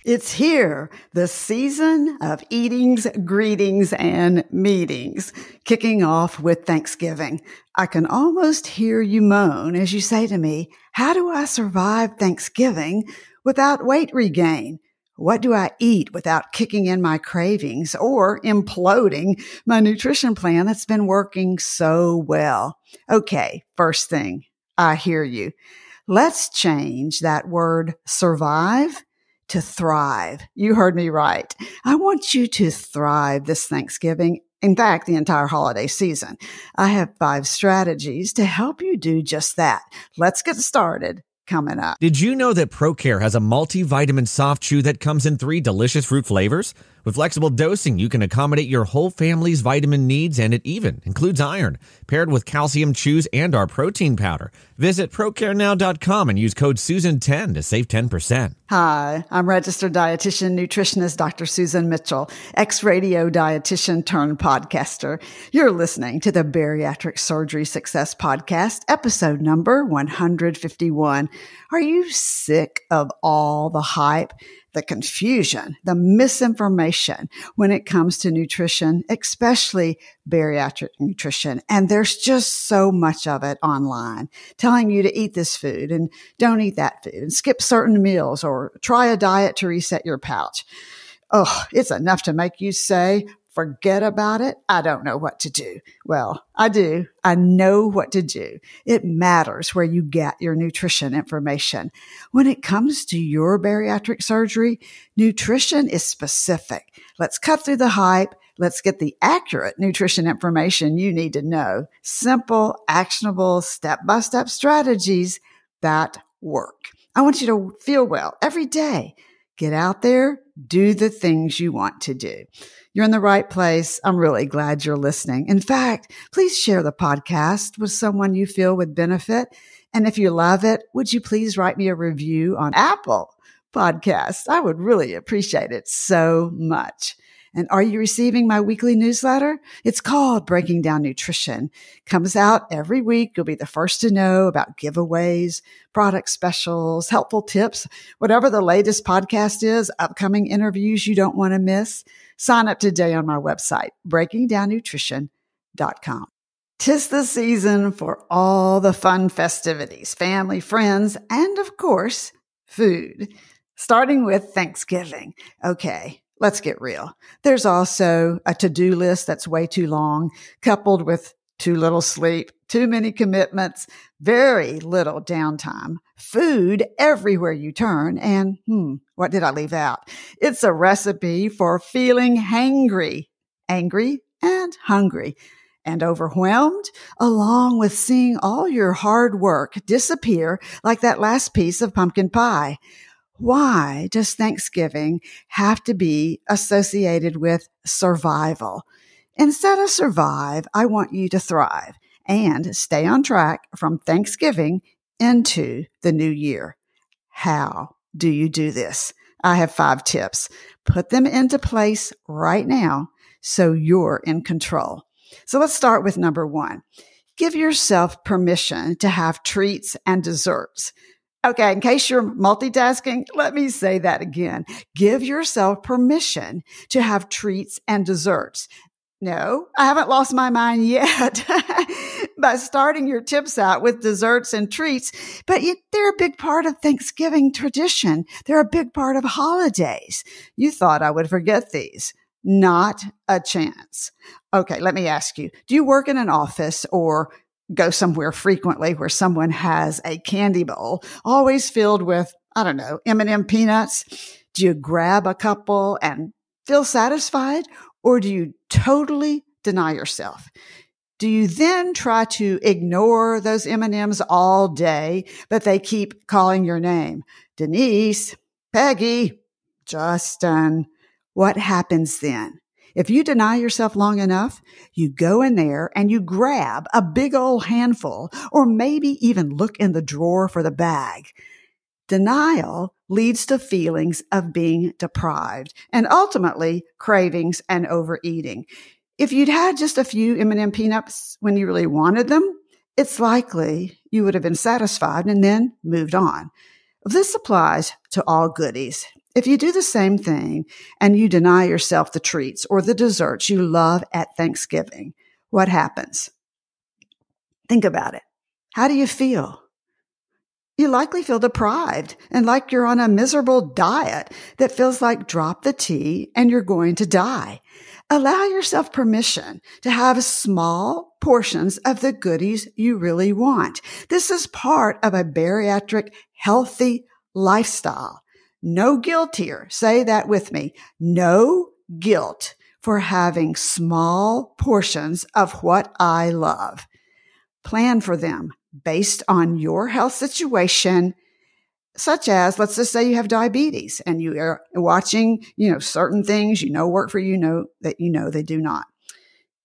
It's here, the season of eatings, greetings, and meetings, kicking off with Thanksgiving. I can almost hear you moan as you say to me, how do I survive Thanksgiving without weight regain? What do I eat without kicking in my cravings or imploding my nutrition plan that's been working so well? Okay, first thing, I hear you. Let's change that word survive to thrive. You heard me right. I want you to thrive this Thanksgiving. In fact, the entire holiday season. I have 5 strategies to help you do just that. Let's get started. Coming up. Did you know that ProCare has a multivitamin soft chew that comes in 3 delicious fruit flavors? With flexible dosing, you can accommodate your whole family's vitamin needs, and it even includes iron, paired with calcium chews and our protein powder. Visit ProCareNow.com and use code Susan10 to save 10%. Hi, I'm registered dietitian, nutritionist Dr. Susan Mitchell, ex-radio dietitian turned podcaster. You're listening to the Bariatric Surgery Success podcast, episode number 151. Are you sick of all the hype, the confusion, the misinformation when it comes to nutrition, especially bariatric nutrition? And there's just so much of it online telling you to eat this food and don't eat that food and skip certain meals or try a diet to reset your pouch. Oh, it's enough to make you say, forget about it. I don't know what to do. Well, I do. I know what to do. It matters where you get your nutrition information. When it comes to your bariatric surgery, nutrition is specific. Let's cut through the hype. Let's get the accurate nutrition information you need to know. Simple, actionable, step-by-step strategies that work. I want you to feel well every day. Get out there, do the things you want to do. You're in the right place. I'm really glad you're listening. In fact, please share the podcast with someone you feel would benefit. And if you love it, would you please write me a review on Apple Podcasts? I would really appreciate it so much. And are you receiving my weekly newsletter? It's called Breaking Down Nutrition. Comes out every week. You'll be the first to know about giveaways, product specials, helpful tips, whatever the latest podcast is, upcoming interviews you don't want to miss. Sign up today on my website, breakingdownnutrition.com. 'Tis the season for all the fun festivities, family, friends, and of course, food. Starting with Thanksgiving. Okay. Let's get real. There's also a to-do list that's way too long, coupled with too little sleep, too many commitments, very little downtime, food everywhere you turn, and what did I leave out? It's a recipe for feeling hangry, angry, and hungry, and overwhelmed, along with seeing all your hard work disappear like that last piece of pumpkin pie. Why does Thanksgiving have to be associated with survival? Instead of survive, I want you to thrive and stay on track from Thanksgiving into the new year. How do you do this? I have 5 tips. Put them into place right now so you're in control. So let's start with number 1. Give yourself permission to have treats and desserts. Okay, in case you're multitasking, let me say that again. Give yourself permission to have treats and desserts. No, I haven't lost my mind yet by starting your tips out with desserts and treats, but they're a big part of Thanksgiving tradition. They're a big part of holidays. You thought I would forget these. Not a chance. Okay, let me ask you, do you work in an office or go somewhere frequently where someone has a candy bowl always filled with, I don't know, M&M peanuts? Do you grab a couple and feel satisfied, or do you totally deny yourself? Do you then try to ignore those M&Ms all day, but they keep calling your name? Denise, Peggy, Justin. What happens then? If you deny yourself long enough, you go in there and you grab a big old handful, or maybe even look in the drawer for the bag. Denial leads to feelings of being deprived and ultimately cravings and overeating. If you'd had just a few M&M peanuts when you really wanted them, it's likely you would have been satisfied and then moved on. This applies to all goodies. If you do the same thing and you deny yourself the treats or the desserts you love at Thanksgiving, what happens? Think about it. How do you feel? You likely feel deprived and like you're on a miserable diet that feels like drop the tea and you're going to die. Allow yourself permission to have small portions of the goodies you really want. This is part of a bariatric healthy lifestyle. No guilt here. Say that with me. No guilt for having small portions of what I love. Plan for them based on your health situation, such as, let's just say you have diabetes and you are watching, certain things work for you, that they do not.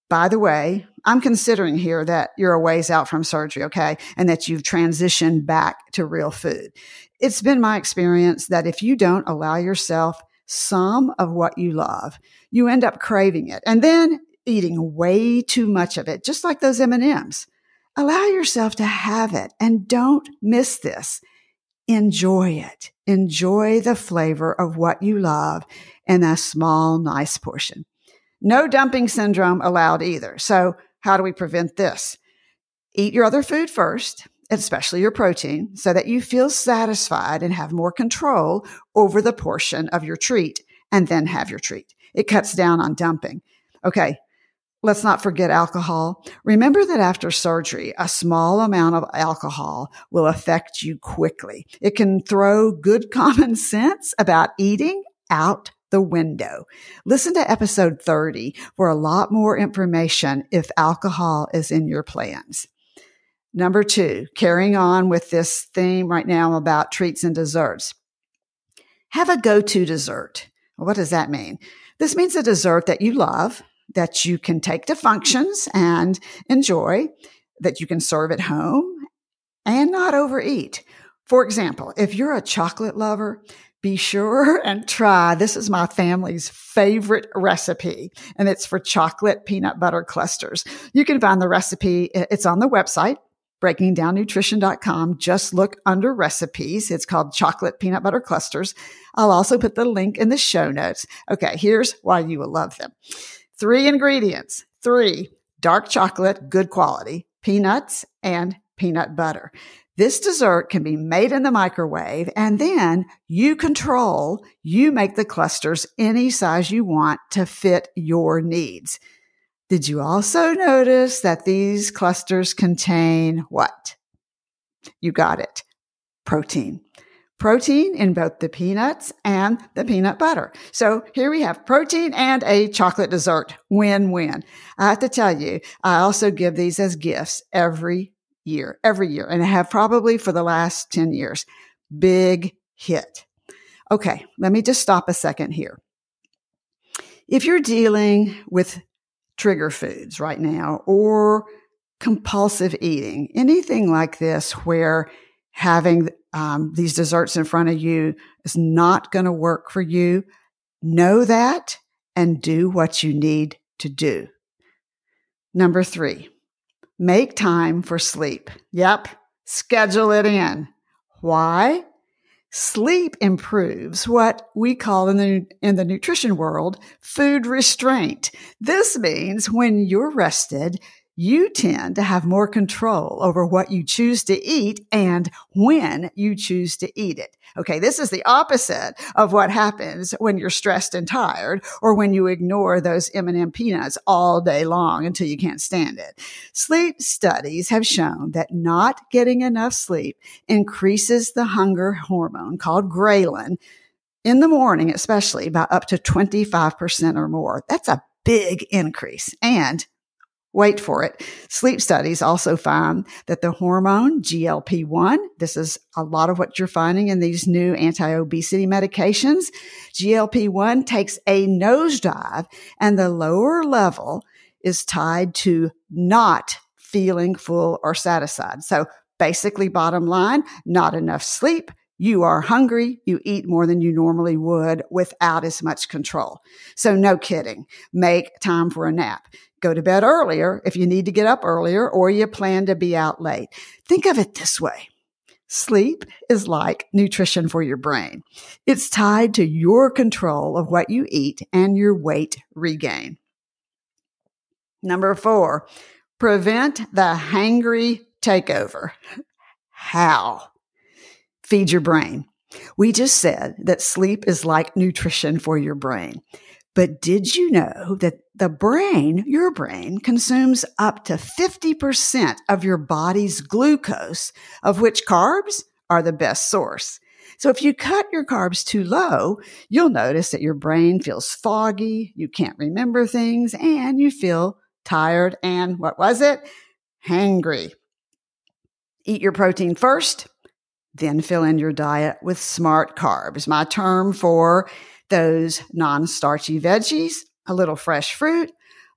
By the way, I'm considering here that you're a ways out from surgery, okay? And that you've transitioned back to real food. It's been my experience that if you don't allow yourself some of what you love, you end up craving it and then eating way too much of it, just like those M&Ms. Allow yourself to have it and don't miss this. Enjoy it. Enjoy the flavor of what you love in a small, nice portion. No dumping syndrome allowed either. So how do we prevent this? Eat your other food first, especially your protein, so that you feel satisfied and have more control over the portion of your treat, and then have your treat. It cuts down on dumping. Okay. Let's not forget alcohol. Remember that after surgery, a small amount of alcohol will affect you quickly. It can throw good common sense about eating out the window. Listen to episode 30 for a lot more information if alcohol is in your plans. Number 2, carrying on with this theme right now about treats and desserts. Have a go-to dessert. What does that mean? This means a dessert that you love, that you can take to functions and enjoy, that you can serve at home and not overeat. For example, if you're a chocolate lover, be sure and try, this is my family's favorite recipe, and it's for chocolate peanut butter clusters. You can find the recipe. It's on the website, breakingdownnutrition.com. Just look under recipes. It's called chocolate peanut butter clusters. I'll also put the link in the show notes. Okay, here's why you will love them. 3 ingredients. 3, dark chocolate, good quality, peanuts, and peanut butter. This dessert can be made in the microwave, and then you make the clusters any size you want to fit your needs. Did you also notice that these clusters contain what? You got it. Protein. Protein in both the peanuts and the peanut butter. So here we have protein and a chocolate dessert. Win-win. I have to tell you, I also give these as gifts every year, and I have probably for the last 10 years. Big hit. Okay, let me just stop a second here. If you're dealing with trigger foods right now or compulsive eating, anything like this where having these desserts in front of you is not going to work for you, know that and do what you need to do. Number 3, make time for sleep. Yep, schedule it in. Why? Sleep improves what we call in the nutrition world food restraint. This means when you're rested, you tend to have more control over what you choose to eat and when you choose to eat it. Okay, this is the opposite of what happens when you're stressed and tired or when you ignore those M&M peanuts all day long until you can't stand it. Sleep studies have shown that not getting enough sleep increases the hunger hormone called ghrelin in the morning, especially by up to 25% or more. That's a big increase. And wait for it. Sleep studies also find that the hormone GLP-1, this is a lot of what you're finding in these new anti-obesity medications. GLP-1 takes a nosedive, and the lower level is tied to not feeling full or satisfied. So basically, bottom line, not enough sleep. You are hungry. You eat more than you normally would without as much control. So no kidding. Make time for a nap. Go to bed earlier if you need to get up earlier or you plan to be out late. Think of it this way. Sleep is like nutrition for your brain. It's tied to your control of what you eat and your weight regain. Number 4, prevent the hangry takeover. How? Feed your brain. We just said that sleep is like nutrition for your brain. But did you know that your brain, consumes up to 50% of your body's glucose, of which carbs are the best source? So if you cut your carbs too low, you'll notice that your brain feels foggy, you can't remember things, and you feel tired and, what was it? Hangry. Eat your protein first, then fill in your diet with smart carbs. My term for those non-starchy veggies, a little fresh fruit,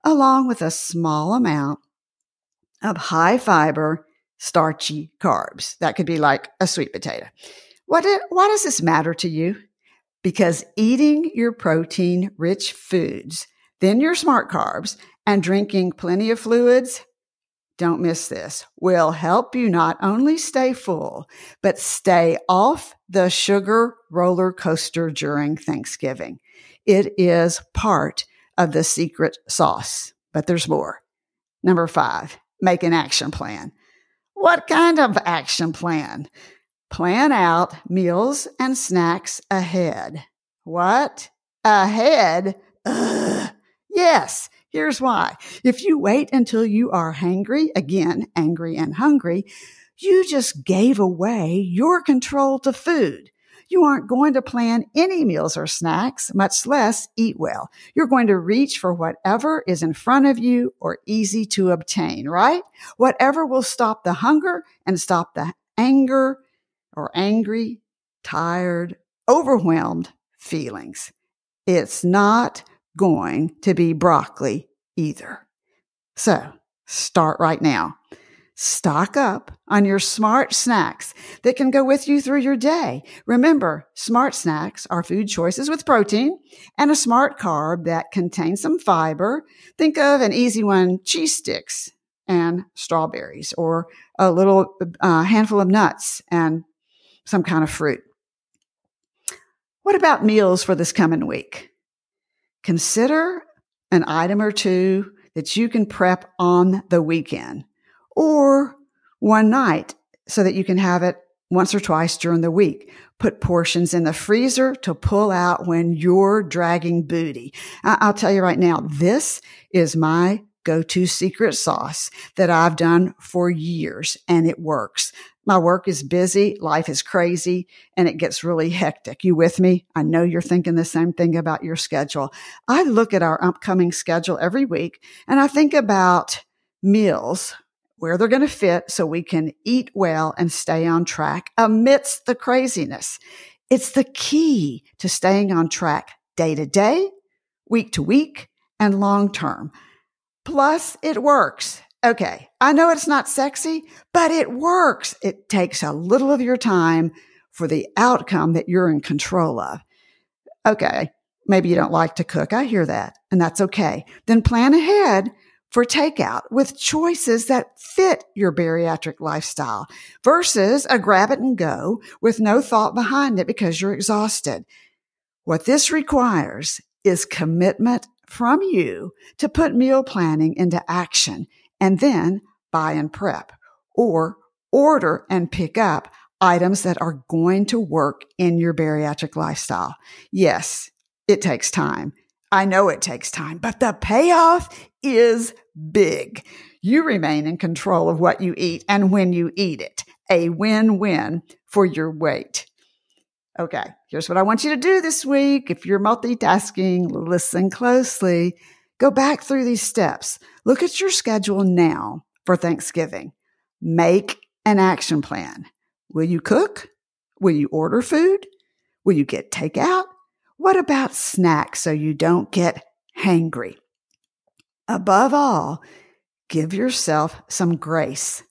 along with a small amount of high fiber, starchy carbs. That could be like a sweet potato. Why does this matter to you? Because eating your protein-rich foods, then your smart carbs, and drinking plenty of fluids, don't miss this, will help you not only stay full, but stay off the sugar roller coaster during Thanksgiving. It is part of the secret sauce, but there's more. Number 5, make an action plan. What kind of action plan? Plan out meals and snacks ahead. What? Ahead? Ugh. Yes. Here's why. If you wait until you are hangry, again, angry and hungry, you just gave away your control to food. You aren't going to plan any meals or snacks, much less eat well. You're going to reach for whatever is in front of you or easy to obtain, right? Whatever will stop the hunger and stop the anger or angry, tired, overwhelmed feelings. It's not going to be broccoli either. So start right now. Stock up on your smart snacks that can go with you through your day. Remember, smart snacks are food choices with protein and a smart carb that contains some fiber. Think of an easy one, cheese sticks and strawberries, or a little handful of nuts and some kind of fruit. What about meals for this coming week? Consider an item or two that you can prep on the weekend or one night so that you can have it once or twice during the week. Put portions in the freezer to pull out when you're dragging booty. I'll tell you right now, this is my go-to secret sauce that I've done for years, and it works. My work is busy, life is crazy, and it gets really hectic. You with me? I know you're thinking the same thing about your schedule. I look at our upcoming schedule every week, and I think about meals, where they're going to fit so we can eat well and stay on track amidst the craziness. It's the key to staying on track day to day, week to week, and long term. Plus, it works. Okay, I know it's not sexy, but it works. It takes a little of your time for the outcome that you're in control of. Okay, maybe you don't like to cook. I hear that, and that's okay. Then plan ahead for takeout with choices that fit your bariatric lifestyle versus a grab it and go with no thought behind it because you're exhausted. What this requires is commitment from you to put meal planning into action and then buy and prep or order and pick up items that are going to work in your bariatric lifestyle. Yes, it takes time. I know it takes time, but the payoff is big. You remain in control of what you eat and when you eat it. A win-win for your weight. Okay, here's what I want you to do this week. If you're multitasking, listen closely. Go back through these steps. Look at your schedule now for Thanksgiving. Make an action plan. Will you cook? Will you order food? Will you get takeout? What about snacks so you don't get hangry? Above all, give yourself some grace.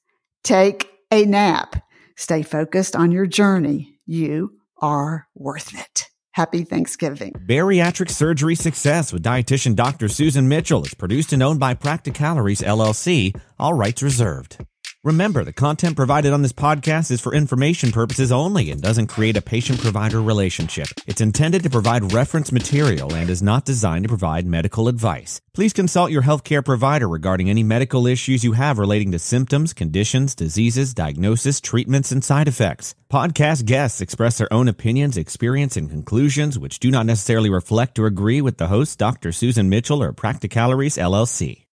Take a nap. Stay focused on your journey. You are worth it. Happy Thanksgiving. Bariatric Surgery Success with dietitian Dr. Susan Mitchell is produced and owned by Practicalories, LLC. All rights reserved. Remember, the content provided on this podcast is for information purposes only and doesn't create a patient-provider relationship. It's intended to provide reference material and is not designed to provide medical advice. Please consult your healthcare provider regarding any medical issues you have relating to symptoms, conditions, diseases, diagnosis, treatments, and side effects. Podcast guests express their own opinions, experience, and conclusions which do not necessarily reflect or agree with the host, Dr. Susan Mitchell or Practicalories, LLC.